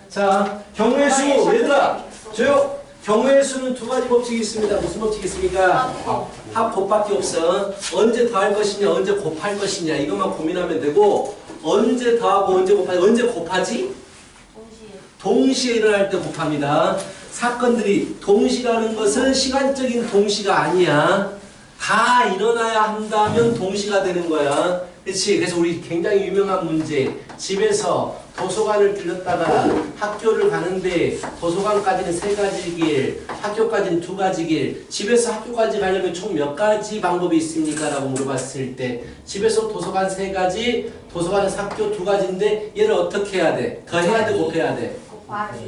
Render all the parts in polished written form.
자, 경우의 수, 얘들아, 조용! 경우의 수는 두 가지 법칙이 있습니다. 무슨 법칙이 있습니까? 합, 곱밖에 없어. 언제 더할 것이냐, 언제 곱할 것이냐, 이것만 고민하면 되고, 언제 더하고 언제 곱하지? 언제 곱하지? 동시에 일어날 때 곱합니다. 사건들이 동시라는 것은 시간적인 동시가 아니야. 다 일어나야 한다면 동시가 되는 거야. 그렇지? 그래서 우리 굉장히 유명한 문제. 집에서 도서관을 들렸다가 학교를 가는데 도서관까지는 3가지 길, 학교까지는 2가지 길. 집에서 학교까지 가려면 총 몇 가지 방법이 있습니까? 라고 물어봤을 때 집에서 도서관 3가지, 도서관에서 학교 2가지인데 얘를 어떻게 해야 돼? 더 해야 돼? 곱해야 돼?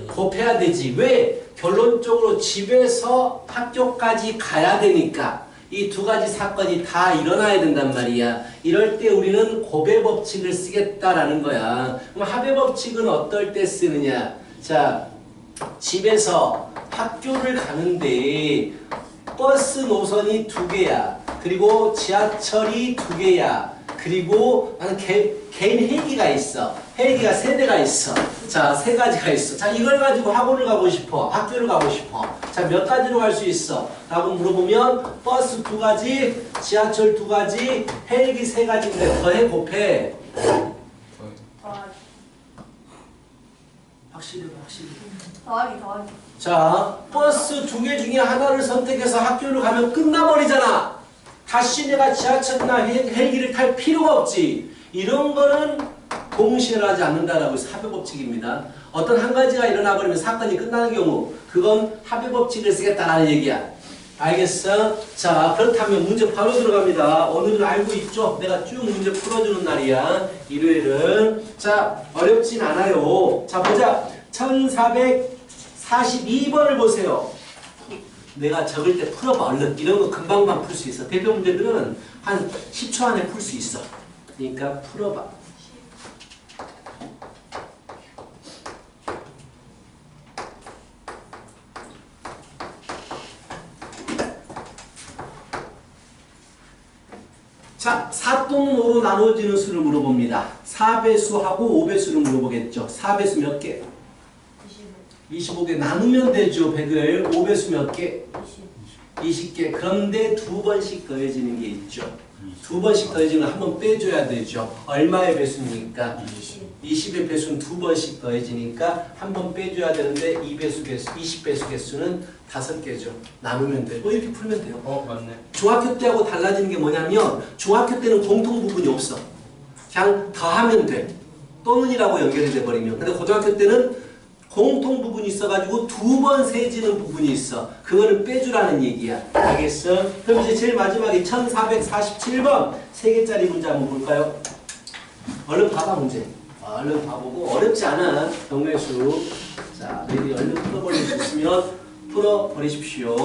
곱해야 되지. 왜? 결론적으로 집에서 학교까지 가야 되니까 이 2가지 사건이 다 일어나야 된단 말이야. 이럴 때 우리는 곱의 법칙을 쓰겠다라는 거야. 그럼 합의 법칙은 어떨 때 쓰느냐? 자, 집에서 학교를 가는데 버스 노선이 2개야. 그리고 지하철이 2개야. 그리고 나는 개인 헬기가 있어. 헬기가 3대가 있어. 자, 3가지가 있어. 자, 이걸 가지고 학원을 가고 싶어. 학교를 가고 싶어. 자, 몇 가지로 갈 수 있어? 라고 물어보면 버스 2가지, 지하철 2가지, 헬기 3가지인데 더해 곱해. 확실히. 더하기. 자, 버스 2개 중에 하나를 선택해서 학교를 가면 끝나버리잖아. 다시 내가 지하철이나 헬기를 탈 필요가 없지. 이런 거는 동시에 하지 않는다라고 해서 합의 법칙입니다. 어떤 한 가지가 일어나버리면 사건이 끝나는 경우 그건 합의 법칙을 쓰겠다라는 얘기야. 알겠어? 자, 그렇다면 문제 바로 들어갑니다. 오늘은 알고 있죠? 내가 쭉 문제 풀어주는 날이야. 일요일은. 자, 어렵진 않아요. 자, 보자. 1442번을 보세요. 내가 적을 때 풀어봐 얼른. 이런 거 금방만 풀 수 있어. 대표 문제들은 한 10초 안에 풀 수 있어. 그러니까 풀어봐. 자, 4 또는 5로 나눠지는 수를 물어봅니다. 4배수하고 5배수를 물어보겠죠. 4배수 몇 개? 25개. 나누면 되죠. 100을. 5배수 몇 개? 20개. 그런데 2번씩 더해지는 게 있죠. 2번씩 더해지는 건 한 번 빼줘야 되죠. 얼마의 배수입니까? 20의 배수는 2번씩 더해지니까 한 번 빼줘야 되는데 20배수 개수는 5개죠. 나누면 돼. 이렇게 풀면 돼요. 맞네. 중학교 때하고 달라지는 게 뭐냐면 중학교 때는 공통 부분이 없어. 그냥 더하면 돼. 또는이라고 연결이 돼버리면. 근데 고등학교 때는 공통 부분이 있어가지고 2번 세지는 부분이 있어. 그거는 빼주라는 얘기야. 알겠어? 그럼 이제 제일 마지막에 1447번 3개짜리 문제 한번 볼까요? 얼른 봐봐 문제. 얼른 봐보고 어렵지 않아. 경매수. 자, 미리 얼른 풀어버릴 수 있으면 풀어버리십시오.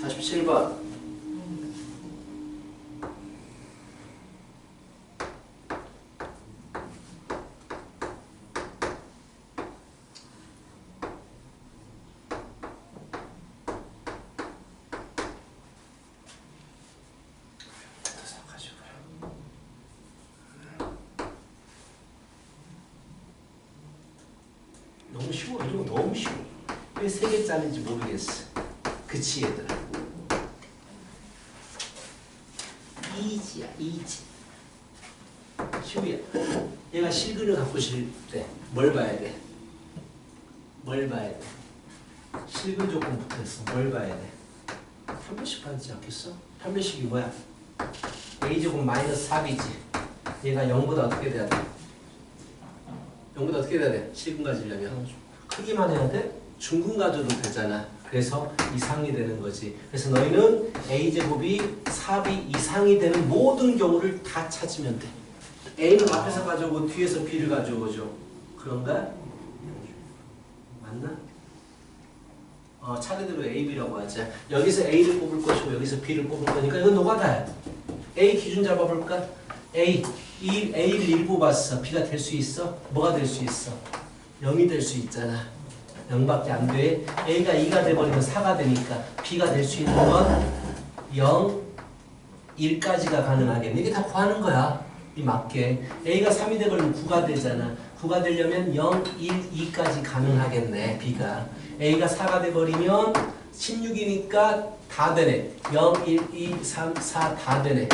47번. 너무 쉬워. 이런 거 너무 쉬워. 왜 3개짜리인지 모르겠어. 그치 얘들아. 이지야 이지. 휴야. 얘가 실근을 갖고 싶을 때 뭘 봐야 돼? 뭘 봐야 돼? 실근 조건부터 해서 뭘 봐야 돼? 판별식 받지 않겠어? 판별식이 뭐야? a제곱 마이너스 4b지. 얘가 0보다 어떻게 돼야 돼? 0보다 어떻게 돼야 돼? 실근 가지려면 크기만 해야 돼? 중근 가져도 되잖아. 그래서 이상이 되는 거지. 그래서 너희는 a제곱이 4b 이상이 되는 모든 경우를 다 찾으면 돼. a는 앞에서 가져오고 뒤에서 b를 가져오죠. 그런가? 맞나? 차례대로 a, b라고 하자. 여기서 a를 뽑을 것이고 여기서 b를 뽑을 거니까 이건 노가다야. a 기준 잡아볼까? a를 1 뽑았어. b가 될 수 있어? 뭐가 될 수 있어? 0이 될 수 있잖아. 0밖에 안 돼. a가 2가 돼버리면 4가 되니까 b가 될 수 있는 건 0, 1까지가 가능하겠네. 이게 다 구하는 거야. 이 맞게. a가 3이 돼버리면 9가 되잖아. 9가 되려면 0, 1, 2까지 가능하겠네. B가. A가 4가 돼버리면 16이니까 다 되네. 0, 1, 2, 3, 4 다 되네.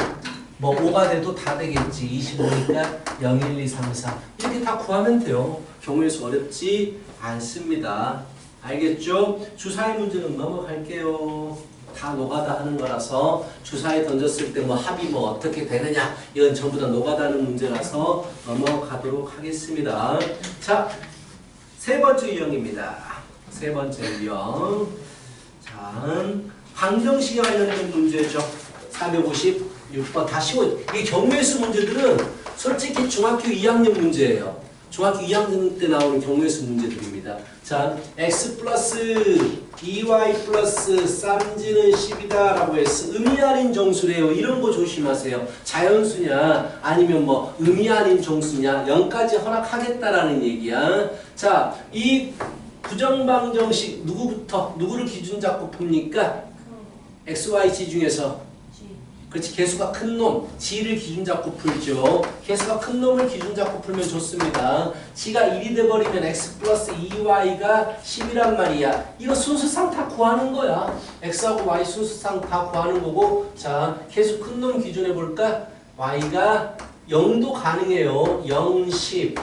뭐 5가 돼도 다 되겠지. 25니까 0, 1, 2, 3, 4 이렇게 다 구하면 돼요. 경우의 수 어렵지 않습니다. 알겠죠? 주사위 문제는 넘어갈게요. 다 노가다 하는 거라서 주사위 던졌을 때 뭐 합이 뭐 어떻게 되느냐 이건 전부 다 노가다 하는 문제라서 넘어가도록 하겠습니다. 자, 세 번째 유형입니다. 세 번째 유형. 자, 방정식에 관련된 문제죠. 456번 다 쉬워요. 이 경우의 수 문제들은 솔직히 중학교 2학년 문제예요. 중학교 2학년 때 나오는 경우의 수 문제들입니다. 자, x 플러스 2y 플러스 쌈지는 10이다 라고 해서 의미 아닌 정수래요. 이런 거 조심하세요. 자연수냐 아니면 뭐 의미 아닌 정수냐 0까지 허락하겠다라는 얘기야. 자, 이 부정방정식 누구를 기준 잡고 풉니까? x, y, g 중에서 그렇지. 개수가 큰 놈, g를 기준 잡고 풀죠. 개수가 큰 놈을 기준 잡고 풀면 좋습니다. g가 1이 돼버리면 x 플러스 2y가 10이란 말이야. 이거 순수상 다 구하는 거야. x하고 y 순수상 다 구하는 거고. 자, 개수 큰 놈 기준해 볼까? y가 0도 가능해요. 0, 10,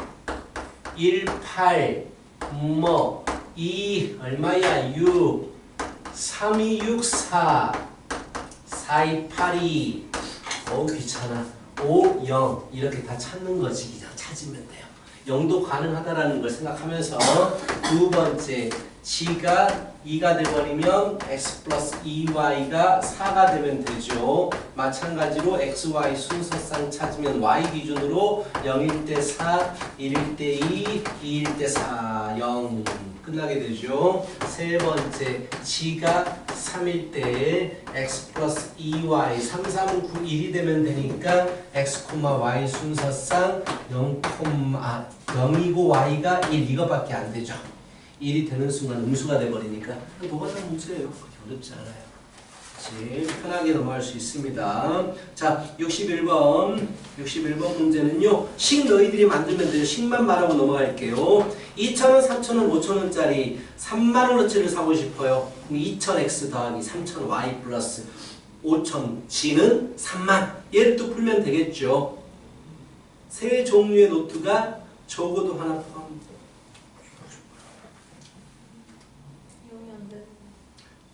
1, 8, 뭐 2, 얼마야? 6, 3, 2, 6, 4 4, 2, 8, 2 귀찮아 5, 0 이렇게 다 찾는 거지. 그냥 찾으면 돼요. 0도 가능하다라는 걸 생각하면서 두 번째 g가 2가 돼버리면 x 플러스 2y가 4가 되면 되죠. 마찬가지로 x, y 순서상 찾으면 y 기준으로 0일 때 4, 1일 때 2, 2일 때 4, 0 끝나게 되죠. 세 번째 g가 3일 때 x 플러스 2y 3, 3, 9, 1이 되면 되니까 x, y 순서상 0이고 y가 1 이거밖에 안 되죠. 1이 되는 순간 음수가 돼버리니까 노가다 문제예요. 그렇게 어렵지 않아요. 제일 편하게 넘어갈 수 있습니다. 자, 61번 문제는요. 식 너희들이 만들면 돼요. 식만 말하고 넘어갈게요. 2,000원, 3,000원, 5,000원짜리 3만원어치를 사고 싶어요. 그럼 2,000x 더하기 3,000y 플러스 5,000g는 3만. 얘를 또 풀면 되겠죠. 세 종류의 노트가 적어도 하나 포함됩니다.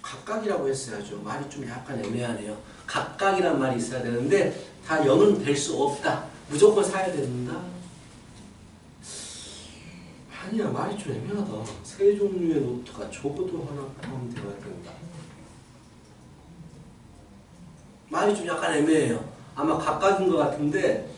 각각이라고 했어야죠. 말이 좀 약간 애매하네요. 각각이란 말이 있어야 되는데 다 0은 될 수 없다. 무조건 사야 된다. 아니야, 말이 좀 애매하다. 세 종류의 노트가 적어도 하나 포함되어야 된다. 말이 좀 약간 애매해요. 아마 각각인 것 같은데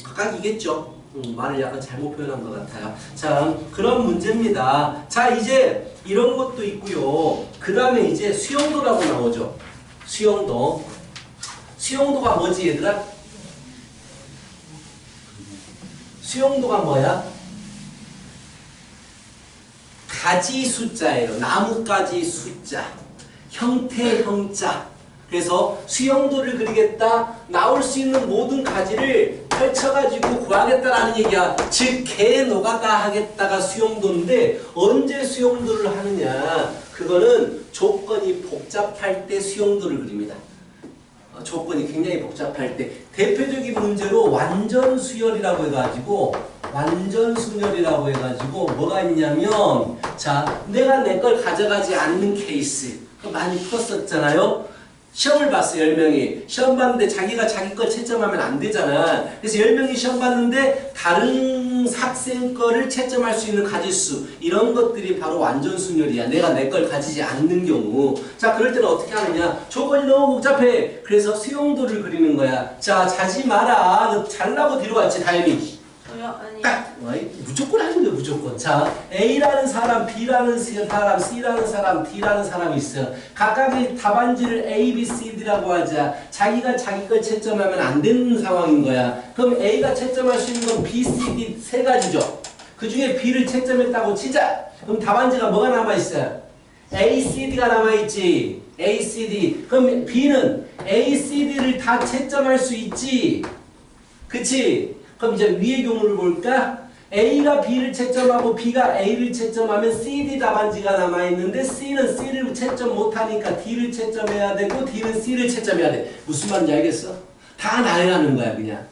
각각이겠죠. 말을 약간 잘못 표현한 것 같아요. 자, 그런 문제입니다. 자, 이제 이런 것도 있고요. 그 다음에 이제 수용도라고 나오죠. 수용도. 수용도가 뭐지, 얘들아? 수용도가 뭐야? 가지 숫자예요. 나뭇가지 숫자. 형태, 형자. 그래서 수용도를 그리겠다. 나올 수 있는 모든 가지를 펼쳐가지고 구하겠다라는 얘기야. 즉, 개 노가다 하겠다가 수용도인데 언제 수용도를 하느냐. 그거는 조건이 복잡할 때 수용도를 그립니다. 조건이 굉장히 복잡할 때. 대표적인 문제로 완전수열이라고 해가지고 뭐가 있냐면 자, 내가 내 걸 가져가지 않는 케이스. 많이 풀었었잖아요. 시험을 봤어, 10명이. 시험 봤는데 자기가 자기 걸 채점하면 안 되잖아. 그래서 10명이 시험 봤는데 다른 학생 거를 채점할 수 있는 가지수. 이런 것들이 바로 완전순열이야. 내가 내 걸 가지지 않는 경우. 자, 그럴 때는 어떻게 하느냐. 조건이 너무 복잡해. 그래서 수용도를 그리는 거야. 자, 자지 마라. 너 잘나고 뒤로 갔지, 다행히. 아니. 딱! 무조건 하는 거야, 무조건. 자, A라는 사람, B라는 사람, C라는 사람, D라는 사람이 있어. 각각의 답안지를 A, B, C, D라고 하자. 자기가 자기 걸 채점하면 안 되는 상황인 거야. 그럼 A가 채점할 수 있는 건 B, C, D 세 가지죠. 그 중에 B를 채점했다고 치자. 그럼 답안지가 뭐가 남아있어요? A, C, D가 남아있지. A, C, D. 그럼 B는 A, C, D를 다 채점할 수 있지. 그치? 그럼 이제 위의 경우를 볼까? A가 B를 채점하고 B가 A를 채점하면 CD 답안지가 남아있는데 C는 C를 채점 못하니까 D를 채점해야 되고 D는 C를 채점해야 돼. 무슨 말인지 알겠어? 다 나열하는 거야 그냥.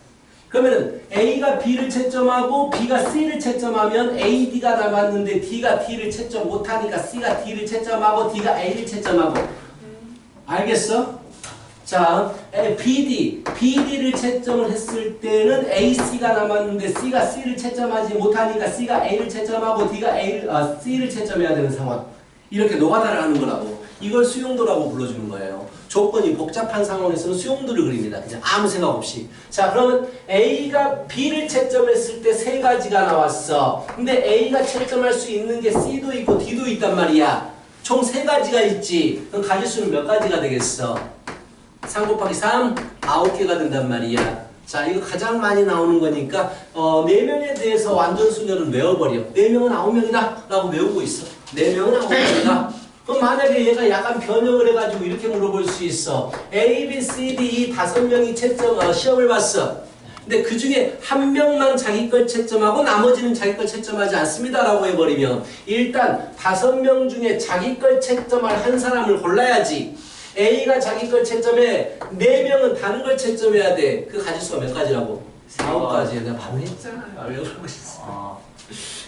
그러면 A가 B를 채점하고 B가 C를 채점하면 A, D가 남았는데 D가 D를 채점 못하니까 C가 D를 채점하고 D가 A를 채점하고. 알겠어? 자, BD를 채점을 했을 때는 AC가 남았는데 C가 C를 채점하지 못하니까 C가 A를 채점하고 D가 C를 채점해야 되는 상황. 이렇게 노가다를 하는 거라고. 이걸 수용도라고 불러주는 거예요. 조건이 복잡한 상황에서는 수용도를 그립니다. 그냥 아무 생각 없이. 자, 그러면 A가 B를 채점했을 때 세 가지가 나왔어. 근데 A가 채점할 수 있는 게 C도 있고 D도 있단 말이야. 총 세 가지가 있지. 그럼 가지수는 몇 가지가 되겠어? 3 곱하기 3, 9개가 된단 말이야. 자, 이거 가장 많이 나오는 거니까 4명에 대해서 완전 수녀는 외워버려. 4명은 9명이다 라고 외우고 있어. 4명은 9명이다. 그럼 만약에 얘가 약간 변형을 해가지고 이렇게 물어볼 수 있어. A, B, C, D 이 5명이 시험을 봤어. 근데 그 중에 한 명만 자기 걸 채점하고 나머지는 자기 걸 채점하지 않습니다 라고 해버리면 일단 5명 중에 자기 걸 채점할 한 사람을 골라야지. A가 자기 걸 채점해 4명은 다른 걸 채점해야 돼. 그 가지수가 몇 가지라고? 9가지야. 내가 바로 했잖아요. 왜 그러고 있어?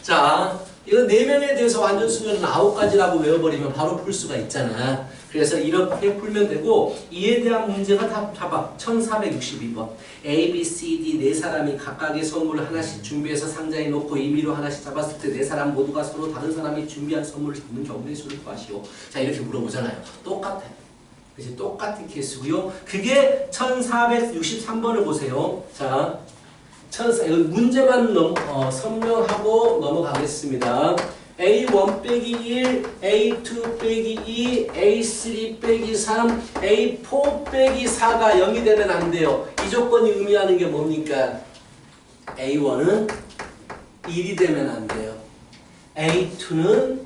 자, 이건 4명에 대해서 완전 수녀는 9가지라고 외워버리면 바로 풀 수가 있잖아. 그래서 이렇게 풀면 되고 이에 대한 문제가 다 봐봐. 1462번. A, B, C, D 네 사람이 각각의 선물을 하나씩 준비해서 상자에 놓고 임의로 하나씩 잡았을 때 네 사람 모두가 서로 다른 사람이 준비한 선물을 잡는 경우의 수를 구하시오. 자, 이렇게 물어보잖아요. 똑같아요. 그치? 똑같은 케이스고요. 그게 1463번을 보세요. 자, 문제만 설명하고 넘어가겠습니다. A1 빼기 1, A2 빼기 2, A3 빼기 3, A4 빼기 4가 0이 되면 안 돼요. 이 조건이 의미하는 게 뭡니까? A1은 1이 되면 안 돼요. A2는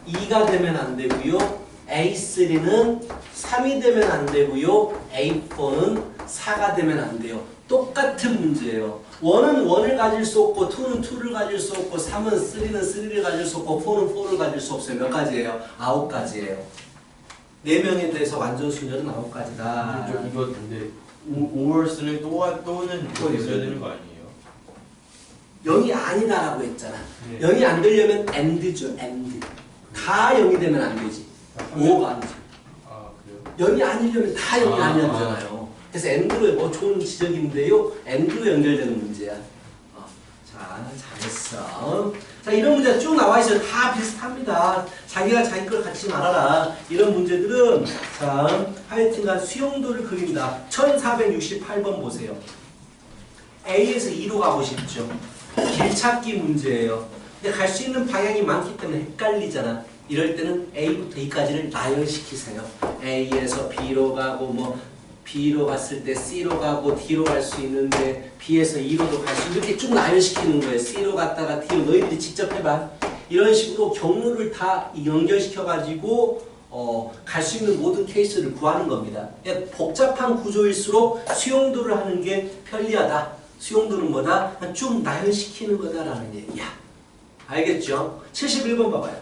2가 되면 안 되고요. A3는 3이 되면 안 되고요. A4는 4가 되면 안 돼요. 똑같은 문제예요. 1은 1을 가질 수 없고 2는 2를 가질 수 없고 3은 3는 3를 가질 수 없고 4는 4를 가질 수 없어요. 몇 가지예요? 9가지예요. 4명에 대해서 완전 수녀는 9가지다. 이거 근데 5월수는 또는 이거 있어야 되는 거 아니에요? 0이 아니다라고 했잖아. 네. 0이 안 되려면 AND죠. AND. 다 0이 되면 안 되지. 5가 아니지. 아 그래요? 0이 아니려면 다 0이 아니어야 되잖아요. 그래서 AND로 좋은 지적인데요. AND로 연결되는 문제야. 자, 잘했어. 자, 이런 문제 쭉 나와 있어요. 다 비슷합니다. 자기가 자기 걸 갖지 말아라. 이런 문제들은 자, 하여튼간 수용도를 그린다. 1468번 보세요. A에서 2로 가고 싶죠. 길찾기 문제예요. 근데 갈 수 있는 방향이 많기 때문에 헷갈리잖아. 이럴 때는 A부터 E까지를 나열시키세요. A에서 B로 가고 뭐 B로 갔을 때 C로 가고 D로 갈 수 있는데 B에서 E로도 갈 수 이렇게 쭉 나열시키는 거예요. C로 갔다가 D로 너희들이 직접 해봐. 이런 식으로 경로를 다 연결시켜가지고 갈 수 있는 모든 케이스를 구하는 겁니다. 복잡한 구조일수록 수용도를 하는 게 편리하다. 수용도는 뭐다? 쭉 나열시키는 거다라는 얘기야. 알겠죠? 71번 봐봐요.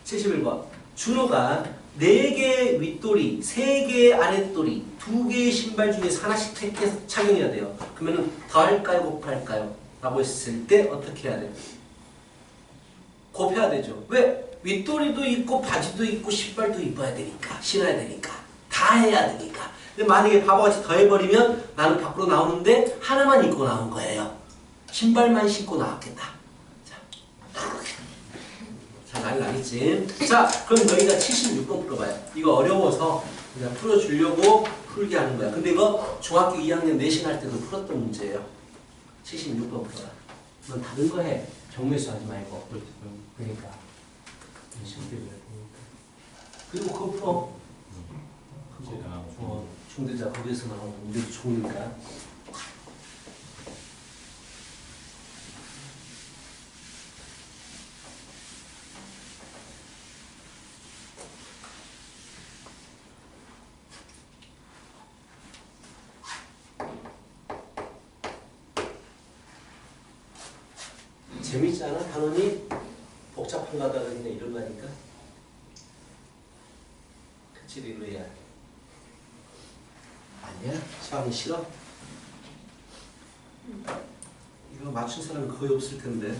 71번. 준호가 4개의 윗돌이, 3개의 아랫돌이, 2개의 신발 중에서 하나씩 택해서 착용해야 돼요. 그러면 더할까요? 곱할까요? 라고 했을 때 어떻게 해야 돼요? 곱해야 되죠. 왜? 윗돌이도 있고 바지도 있고 신발도 입어야 되니까. 신어야 되니까. 다 해야 되니까. 근데 만약에 바보같이 더해버리면 나는 밖으로 나오는데 하나만 입고 나온 거예요. 신발만 신고 나왔겠다. 자, 난리 나겠지. 자, 그럼 너희가 76번 풀어봐요. 이거 어려워서 그냥 풀어주려고 풀게 하는 거야. 근데 이거 중학교 2학년 내신 할 때도 풀었던 문제예요. 76번 풀어라. 넌 다른 거 해. 경매수 하지 말고. 그러니까. 그리고 그거 풀어. 그거 중대자 거기에서 나오는 우리도 좋으니까. 재밌지 않아? 단원이 복잡한 거다 그냥 이런 거니까. 그치 릴루야. 아니야? 수학이 싫어? 이거 맞춘 사람이 거의 없을 텐데.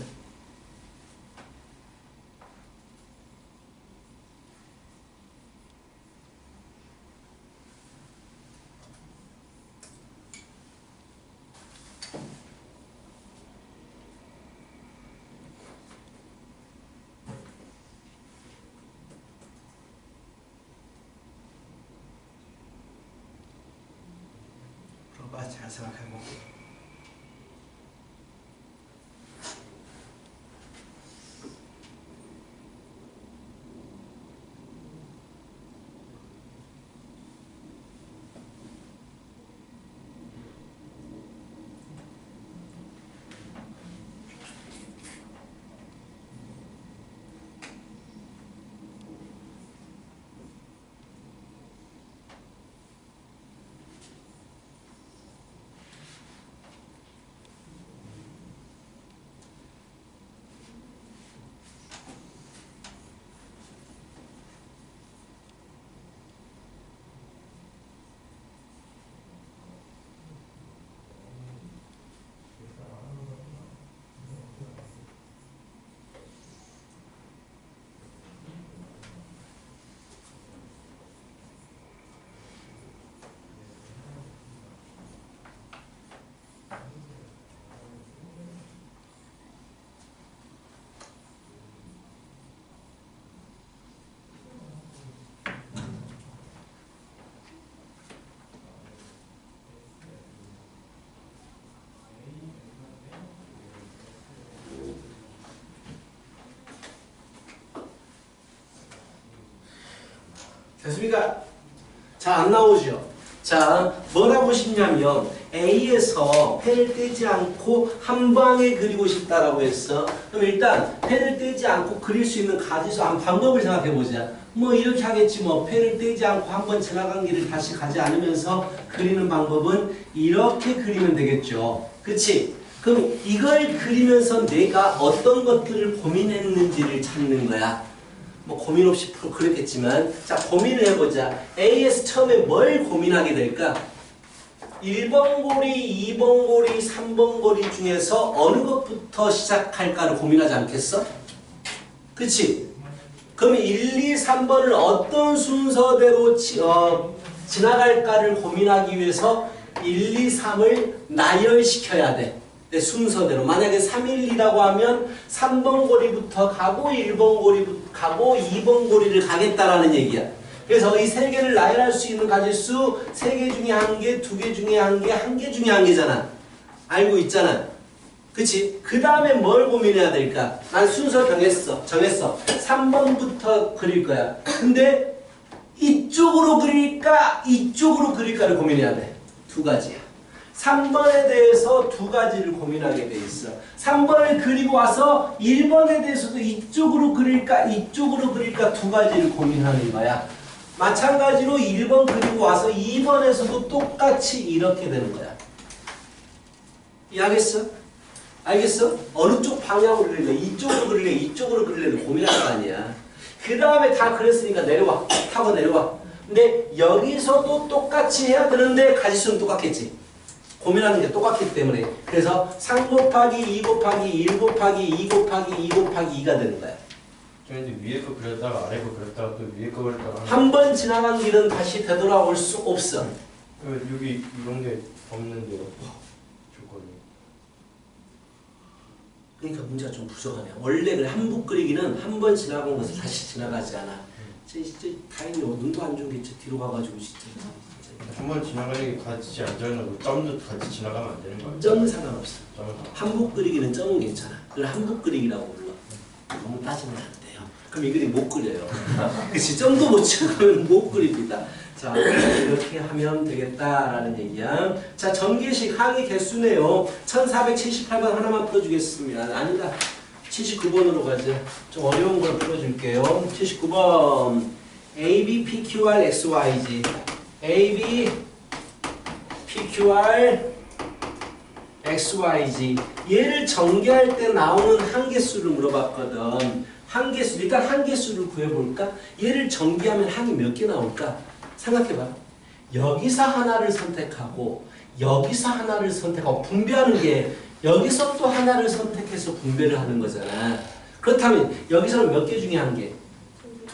물어봐, 잘 생각해보고. 됐습니까? 자, 안 나오죠? 자, 뭐라고 싶냐면 A에서 펜을 떼지 않고 한 방에 그리고 싶다라고 했어. 그럼 일단 펜을 떼지 않고 그릴 수 있는 가지수 한 방법을 생각해보자. 뭐 이렇게 하겠지 뭐. 펜을 떼지 않고 한 번 지나간 길을 다시 가지 않으면서 그리는 방법은 이렇게 그리면 되겠죠. 그치? 그럼 이걸 그리면서 내가 어떤 것들을 고민했는지를 찾는 거야. 뭐 고민 없이 그랬겠지만 자 고민을 해보자. A에서 처음에 뭘 고민하게 될까? 1번 고리, 2번 고리, 3번 고리 중에서 어느 것부터 시작할까를 고민하지 않겠어? 그치? 그럼 1, 2, 3번을 어떤 순서대로 지나갈까를 고민하기 위해서 1, 2, 3을 나열시켜야 돼. 순서대로. 만약에 3, 1, 2라고 하면 3번 고리부터 가고 1번 고리부터 가고 2번 고리를 가겠다라는 얘기야. 그래서 이 세 개를 나열할 수 있는 가지수 3개 중에 1개, 2개 중에 1개, 1개 중에 1개잖아. 알고 있잖아. 그치? 그 다음에 뭘 고민해야 될까? 난 순서 정했어. 3번부터 그릴 거야. 근데 이쪽으로 그릴까? 이쪽으로 그릴까를 고민해야 돼. 두 가지야. 3번에 대해서 두 가지를 고민하게 돼 있어. 3번을 그리고 와서 1번에 대해서도 이쪽으로 그릴까 이쪽으로 그릴까 두 가지를 고민하는 거야. 마찬가지로 1번 그리고 와서 2번에서도 똑같이 이렇게 되는 거야. 이해하겠어? 알겠어? 어느 쪽 방향으로 그릴래? 이쪽으로 그릴래? 이쪽으로 그릴래? 고민할 거 아니야. 그 다음에 다 그랬으니까 내려와. 타고 내려와. 근데 여기서도 똑같이 해야 되는데 가지수는 똑같겠지. 고민하는 게 똑같기 때문에. 그래서 3 곱하기 2 곱하기 1 곱하기 2 곱하기 2 곱하기 2가 되는 거야. 근데 위에 거 그렸다가 아래 거 그렸다가 또 위에 거 그렸다가 한 번 지나간 길은 다시 되돌아올 수 없어. 여기 이런 게 없는데요. 조건이. 그러니까 문제가 좀 부족하네. 원래 그 한복 그리기는 한 번 지나간 것을 다시 지나가지 않아. 진짜 다행히 눈도 안 좋은 게 뒤로 가가지고 진짜. 한 번 지나가는 게 같이 앉아있는 점도 같이 지나가면 안 되는 거야? 점은 상관없어. 점은 한복 그리기는 점은 괜찮아. 그걸 한복 그리기라고 불러. 너무 따지면 안 돼요. 그럼 이 그림 못 그려요. 그치? 점도 못 찍으면 못 그립니다. 자, 이렇게 하면 되겠다라는 얘기야. 자, 전개식 항의 개수네요. 1478번 하나만 풀어주겠습니다. 아니다. 79번으로 가자. 좀 어려운 걸 풀어줄게요. 79번. AB, PQR, XYZ. AB, PQR, XYZ. 얘를 전개할 때 나오는 한계수를 물어봤거든. 한계수, 일단 한계수를 구해볼까? 얘를 전개하면 항이 몇 개 나올까? 생각해봐. 여기서 하나를 선택하고 여기서 하나를 선택하고 분배하는 게 여기서 또 하나를 선택해서 분배를 하는 거잖아. 그렇다면 여기서는 몇 개 중에 한 개?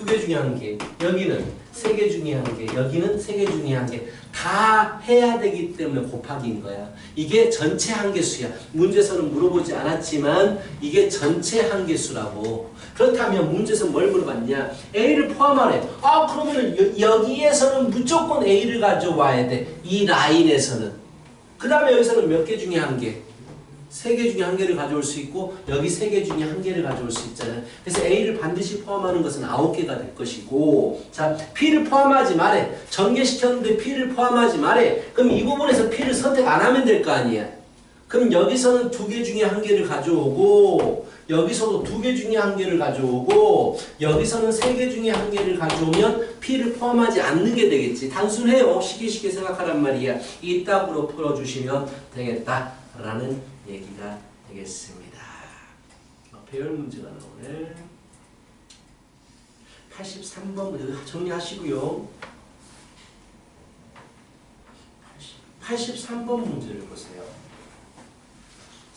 2개 중에 한 개. 여기는 3개 중에 한 개. 여기는 3개 중에 한 개. 다 해야 되기 때문에 곱하기인 거야. 이게 전체 한계수야. 문제에서는 물어보지 않았지만 이게 전체 한계수라고. 그렇다면 문제에서 뭘 물어봤냐? A를 포함하래. 아 그러면 여기에서는 무조건 A를 가져와야 돼. 이 라인에서는. 그 다음에 여기서는 몇 개 중에 한 개? 3개 중에 한 개를 가져올 수 있고 여기 3개 중에 한 개를 가져올 수 있잖아요. 그래서 A를 반드시 포함하는 것은 9개가 될 것이고 자 P를 포함하지 말해. 전개시켰는데 P를 포함하지 말해. 그럼 이 부분에서 P를 선택 안 하면 될 거 아니야. 그럼 여기서는 2개 중에 한 개를 가져오고 여기서도 2개 중에 한 개를 가져오고 여기서는 3개 중에 한 개를 가져오면 P를 포함하지 않는 게 되겠지. 단순해요. 쉽게 생각하란 말이야. 이 딱으로 풀어주시면 되겠다라는 얘기가 되겠습니다. 배열 문제가 나오네. 83번 문제 정리하시고요. 83번 문제를 보세요.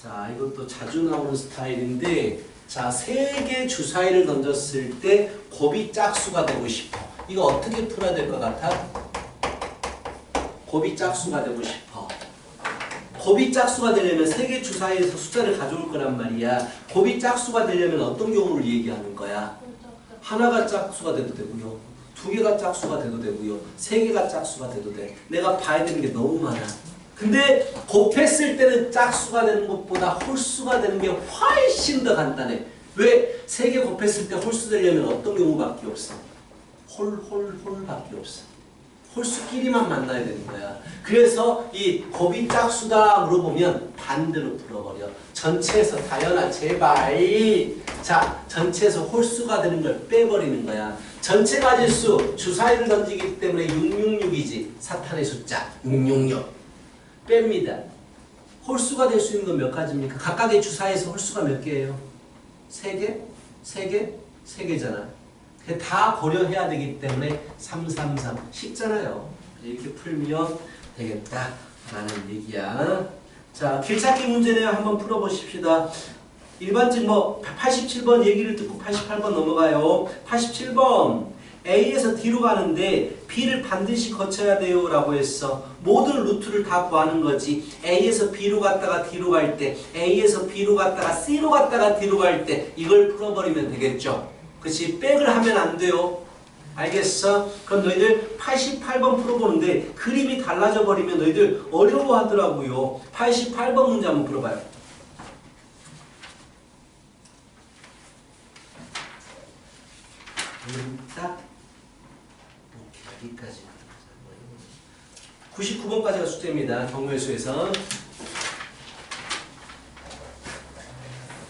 자, 이것도 자주 나오는 스타일인데 자, 3개 주사위를 던졌을 때 곱이 짝수가 되고 싶어. 이거 어떻게 풀어야 될 것 같아? 곱이 짝수가 되고 싶어. 곱이 짝수가 되려면 3개 주사위에서 숫자를 가져올 거란 말이야. 곱이 짝수가 되려면 어떤 경우를 얘기하는 거야? 하나가 짝수가 돼도 되고요. 2개가 짝수가 돼도 되고요. 3개가 짝수가 돼도 돼. 내가 봐야 되는 게 너무 많아. 근데 곱했을 때는 짝수가 되는 것보다 홀수가 되는 게 훨씬 더 간단해. 왜? 3개 곱했을 때 홀수 되려면 어떤 경우밖에 없어? 홀밖에 없어. 홀수끼리만 만나야 되는 거야. 그래서 이 곱이 짝수다 물어보면 반대로 풀어버려. 전체에서 다연아 제발. 자, 전체에서 홀수가 되는 걸 빼버리는 거야. 전체 가지수 주사위를 던지기 때문에 666이지. 사탄의 숫자 666. 뺍니다. 홀수가 될 수 있는 건 몇 가지입니까? 각각의 주사위에서 홀수가 몇 개예요? 3개? 3개? 3개잖아. 다 고려해야 되기 때문에 333 쉽잖아요. 이렇게 풀면 되겠다라는 얘기야. 자, 길찾기 문제네요. 한번 풀어보십시다. 일반적 87번 얘기를 듣고 88번 넘어가요. 87번 A에서 D로 가는데 B를 반드시 거쳐야 돼요 라고 했어. 모든 루트를 다 구하는 거지. A에서 B로 갔다가 D로 갈 때, A에서 B로 갔다가 C로 갔다가 D로 갈 때 이걸 풀어버리면 되겠죠. 그치? 백을 하면 안 돼요. 알겠어? 그럼 너희들 88번 풀어보는데 그림이 달라져 버리면 너희들 어려워하더라고요. 88번 문제 한번 풀어봐요. 딱 여기까지. 99번까지가 숙제입니다. 정모의 수에서.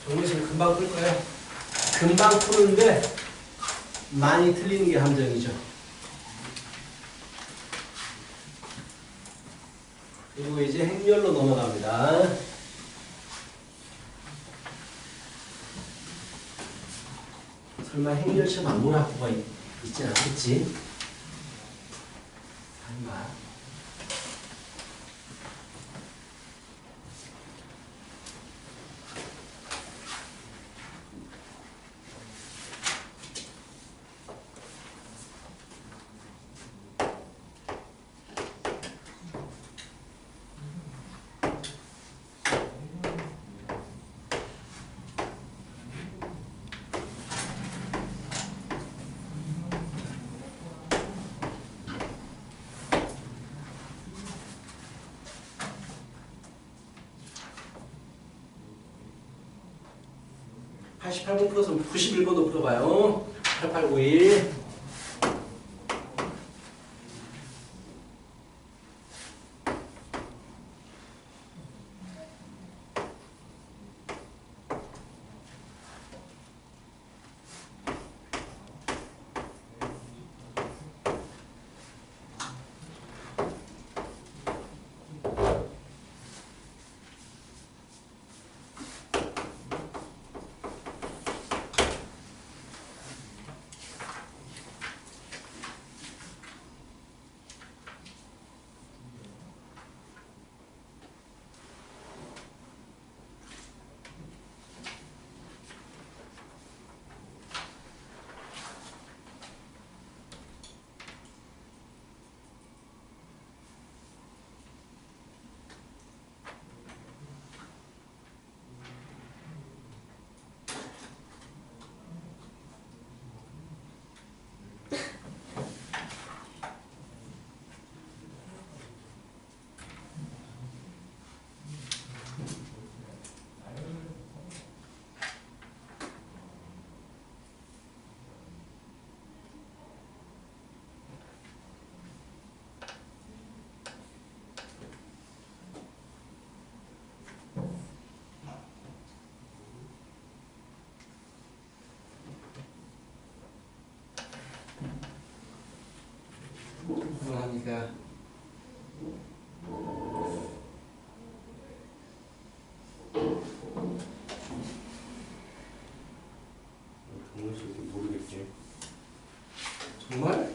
정모의 수는 금방 풀 거예요. 금방 푸는데 많이 틀리는 게 함정이죠. 그리고 이제 행렬로 넘어갑니다. 설마 행렬 시험 안 보는 학교가 있진 않겠지? 설마. (88번) 풀어서 91번도 풀어봐요. 8891. 하니까 모르겠지. 정말? 네.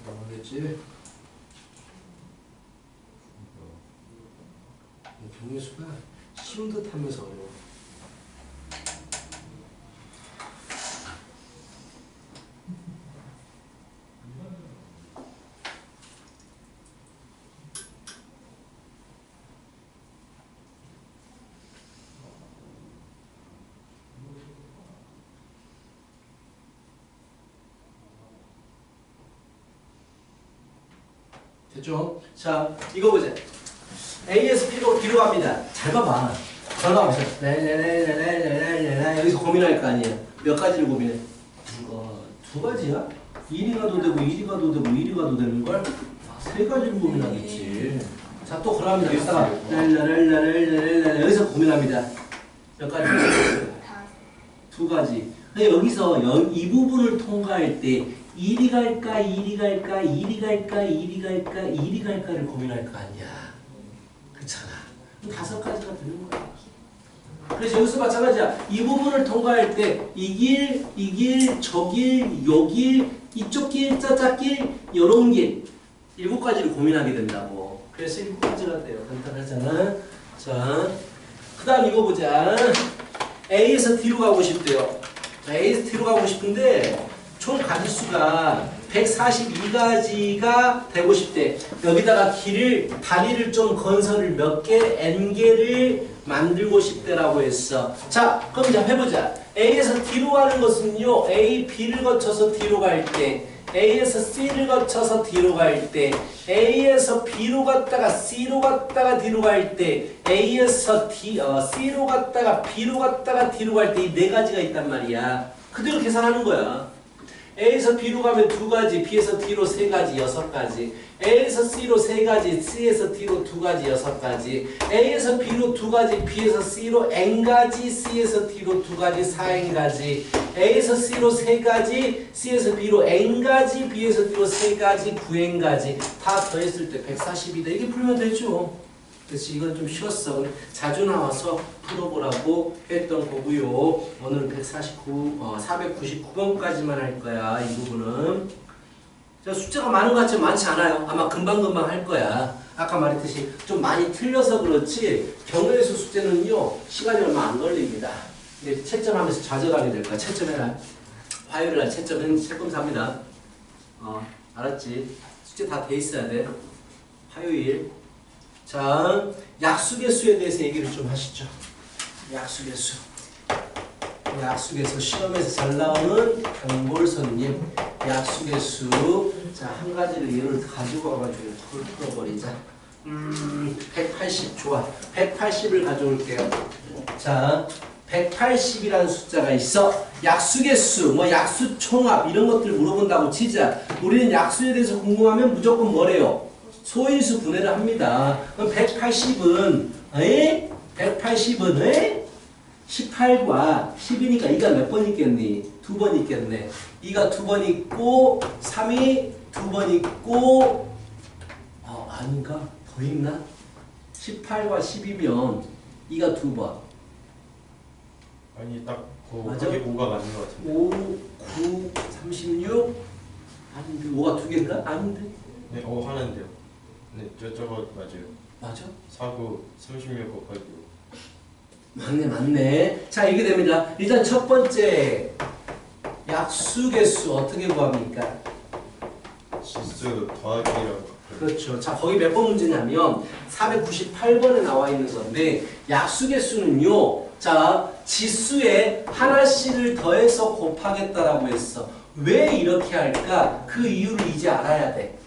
뭐겠지? 경계수가 쉬운 듯 하면서 어려워. 됐죠? 자, 이거 보자. A에서 B로 B로 갑니다. 잘 봐봐. 잘 봐봐. 여기서 고민할 거 아니야. 몇 가지를 고민해? 두 가지야? 1이 가도 되고 1이 가도 되고 1이 가도 되는 걸? 세 가지를 고민하겠지. 자, 또 그럽니다. 여기다가 여기서 고민합니다. 몇 가지? 두 가지. 근데 여기서 이 부분을 통과할 때 1이 갈까, 1이 갈까, 1이 갈까, 1이 갈까, 1이 갈까를 고민할 거 아니야. 그렇잖아. 다섯 가지가 되는 거야. 그래서 여기서 마찬가지야. 이 부분을 통과할 때 이 길, 이 길, 저 길, 요 길, 이쪽 길, 저쪽 길, 요런 길. 7가지를 고민하게 된다고. 그래서 7가지가 돼요. 간단하잖아. 자, 그 다음 이거 보자. A에서 D로 가고 싶대요. A에서 D로 가고 싶은데 총 가지수가 142가지가 되고 싶대. 여기다가 다리를 좀 건설을 몇 개, N개를 만들고 싶대라고 했어. 자, 그럼 이제 해보자. A에서 D로 가는 것은요, A, B를 거쳐서 D로 갈 때, A에서 C를 거쳐서 D로 갈 때, A에서 B로 갔다가 C로 갔다가 D로 갈 때, A에서 C로 갔다가 B로 갔다가 D로 갈 때 이 네 가지가 있단 말이야. 그대로 계산하는 거야. A에서 B로 가면 2가지, B에서 D로 3가지, 6가지. A에서 C로 3가지, C에서 D로 2가지, 6가지. A에서 B로 2가지, B에서 C로 N가지, C에서 D로 2가지, 4N가지. A에서 C로 3가지, C에서 B로 N가지, B에서 D로 3가지, 9N가지. 다 더했을 때 142다. 이게 풀면 되죠. 그래서 이건 좀 쉬웠어. 자주 나와서 풀어보라고 했던 거고요. 오늘은 499번까지만 할 거야. 이 부분은. 숫자가 많은 것 같지만 많지 않아요. 아마 금방금방 할 거야. 아까 말했듯이 좀 많이 틀려서 그렇지 경우에서 숙제는요. 시간이 얼마 안 걸립니다. 근데 채점하면서 좌절하게 될 거야. 채점해라. 화요일날 채점합니다. 알았지? 숙제 다 돼 있어야 돼. 화요일. 자, 약수개수에 대해서 얘기를 좀 하시죠. 약수개수. 약수개수 시험에서 잘 나오는 강볼선님. 약수개수. 자, 한 가지를 예를 가지고 와가지고 풀어버리자. 180 좋아. 180을 가져올게요. 자, 180이라는 숫자가 있어. 약수개수, 뭐 약수총합 이런 것들 물어본다고 치자. 우리는 약수에 대해서 궁금하면 무조건 뭐래요? 소인수 분해를 합니다. 그럼 180은 18과 10이니까 이가 몇 번 있겠니? 2번 있겠네. 이가 2번 있고 3이 2번 있고 아닌가? 더 있나? 18과 10이면 이가 2번. 아니 딱 맞아? 거기 5가 맞는 것 같은데. 5, 9, 36 아닌데 5가 2개인가? 아닌데? 네, 하나인데요. 네, 저거 맞아요. 맞아? 49, 36 곱하기 5. 맞네. 자, 이게 됩니다. 일단 첫 번째 약수개수 어떻게 구합니까? 지수 더하기라고. 그렇죠. 자, 거기 몇 번 문제냐면 498번에 나와 있는 건데 약수개수는요. 자, 지수에 하나씩을 더해서 곱하겠다라고 했어. 왜 이렇게 할까? 그 이유를 이제 알아야 돼.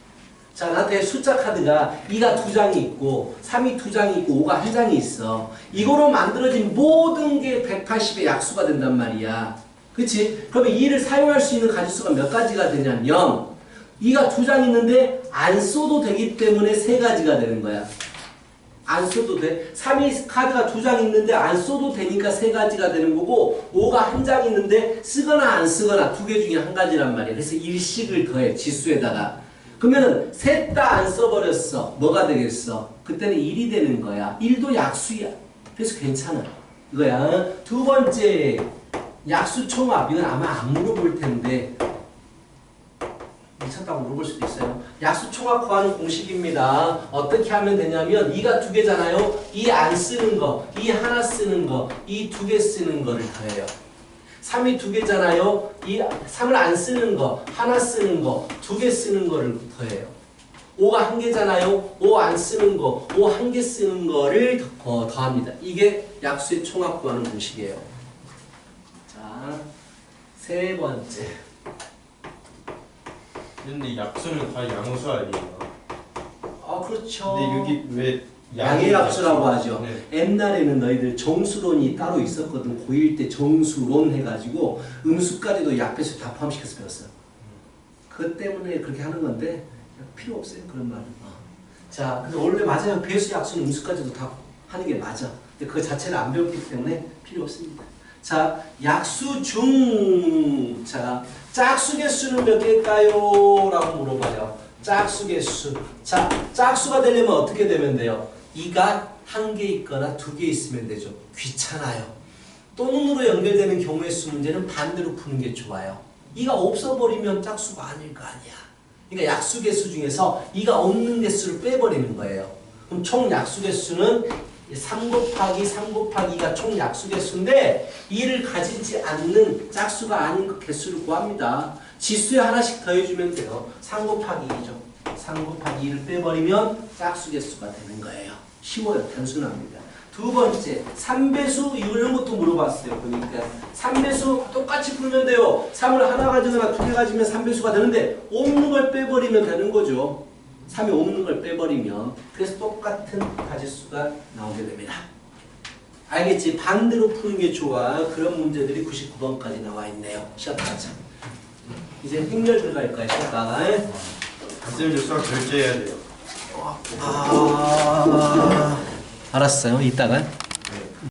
자, 나한테 숫자 카드가 2가 2장이 있고 3이 2장이 있고 5가 1장이 있어. 이거로 만들어진 모든 게 180의 약수가 된단 말이야. 그치? 그러면 2를 사용할 수 있는 가지수가 몇 가지가 되냐면 2가 2장 있는데 안 써도 되기 때문에 3가지가 되는 거야. 안 써도 돼. 3이 카드가 2장 있는데 안 써도 되니까 3가지가 되는 거고 5가 1장 있는데 쓰거나 안 쓰거나 2개 중에 1가지란 말이야. 그래서 일식을 더해 지수에다가. 그러면은 셋 다 안 써버렸어. 뭐가 되겠어? 그때는 1이 되는 거야. 1도 약수야. 그래서 괜찮아. 이거야. 두 번째 약수 총합. 이건 아마 안 물어볼 텐데 미쳤다고 물어볼 수도 있어요. 약수 총합 구하는 공식입니다. 어떻게 하면 되냐면 2가 2개잖아요. 2 안 쓰는 거, 2 하나 쓰는 거, 2 2개 쓰는 거를 더해요. 3이 2개잖아요. 3을 안 쓰는 거, 하나 쓰는 거, 2개 쓰는 거를 더해요. 5가 1개잖아요. 5 안 쓰는 거, 5 1개 쓰는 거를 더합니다. 이게 약수의 총합 구하는 공식이에요. 자, 세 번째. 근데 약수는 다 양수 아니에요? 아, 그렇죠. 근데 여기 왜 양의 약수라고 하죠. 네. 옛날에는 너희들 정수론이 따로 있었거든. 고1 때 정수론 해가지고 음수까지도 약배수 다 포함시켜서 배웠어요. 그 때문에 그렇게 하는 건데 필요 없어요. 그런 말은. 자, 근데 원래 맞아요. 배수, 약수는 음수까지도 다 하는 게 맞아. 근데 그 자체를 안 배웠기 때문에 필요 없습니다. 자, 약수 중. 자, 짝수 개수는 몇 개일까요? 라고 물어봐요. 짝수 개수. 자, 짝수가 되려면 어떻게 되면 돼요? 2가 1개 있거나 2개 있으면 되죠. 귀찮아요. 또 눈으로 연결되는 경우의 수 문제는 반대로 푸는 게 좋아요. 2가 없어버리면 짝수가 아닐 거 아니야. 그러니까 약수 개수 중에서 2가 없는 개수를 빼버리는 거예요. 그럼 총 약수 개수는 3 곱하기 3 곱하기 2가 총 약수 개수인데 2를 가지지 않는 짝수가 아닌 개수를 구합니다. 지수에 하나씩 더해주면 돼요. 3 곱하기 2죠. 3 곱하기 2를 빼버리면 짝수 개수가 되는 거예요. 쉬워요. 단순합니다. 두 번째, 3배수 이런 것도 물어봤어요. 그러니까 3배수 똑같이 풀면 돼요. 3을 하나 가지거나 2개 가지면 3배수가 되는데 없는 걸 빼버리면 되는 거죠. 3이 없는 걸 빼버리면. 그래서 똑같은 가지수가 나오게 됩니다. 알겠지? 반대로 푸는 게 좋아. 그런 문제들이 99번까지 나와 있네요. 시합 가자. 이제 행렬 들어갈 거야. 시합가. 쌤, 저 수학 결제해야 돼요. 알았어요. 이따가.